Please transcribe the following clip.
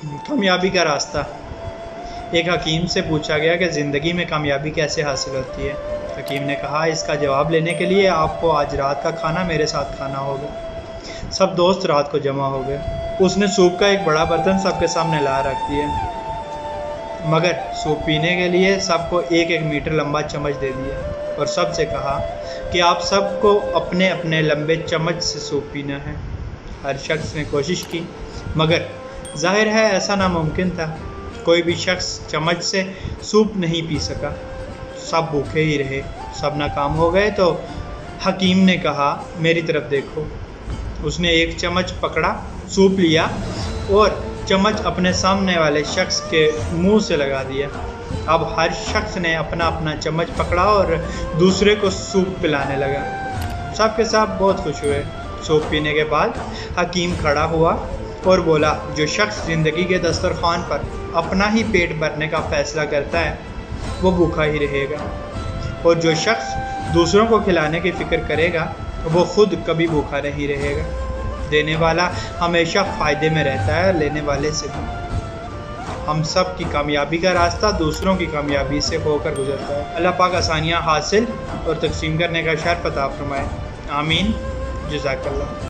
कामयाबी का रास्ता। एक हकीम से पूछा गया कि ज़िंदगी में कामयाबी कैसे हासिल होती है। हकीम ने कहा, इसका जवाब लेने के लिए आपको आज रात का खाना मेरे साथ खाना होगा। सब दोस्त रात को जमा हो गए। उसने सूप का एक बड़ा बर्तन सबके सामने ला रख दिया, मगर सूप पीने के लिए सबको 1-1 मीटर लंबा चम्मच दे दिया और सबसे कहा कि आप सबको अपने अपने लंबे चम्मच से सूप पीना है। हर शख्स ने कोशिश की, मगर जाहिर है ऐसा नामुमकिन था। कोई भी शख्स चम्मच से सूप नहीं पी सका। सब भूखे ही रहे। सब नाकाम हो गए तो हकीम ने कहा, मेरी तरफ देखो। उसने एक चम्मच पकड़ा, सूप लिया और चम्मच अपने सामने वाले शख्स के मुंह से लगा दिया। अब हर शख्स ने अपना अपना चम्मच पकड़ा और दूसरे को सूप पिलाने लगा। सब के सब बहुत खुश हुए। सूप पीने के बाद हकीम खड़ा हुआ और बोला, जो शख्स ज़िंदगी के दस्तरखान पर अपना ही पेट भरने का फ़ैसला करता है वो भूखा ही रहेगा, और जो शख्स दूसरों को खिलाने की फ़िक्र करेगा वो खुद कभी भूखा नहीं रहेगा। देने वाला हमेशा फ़ायदे में रहता है, लेने वाले से भी। हम सब की कामयाबी का रास्ता दूसरों की कामयाबी से होकर गुजरता है। अल्लाह पाक आसानियाँ हासिल और तकसीम करने का शर्फ अता फरमाए। आमीन। जज़ाकल्लाह।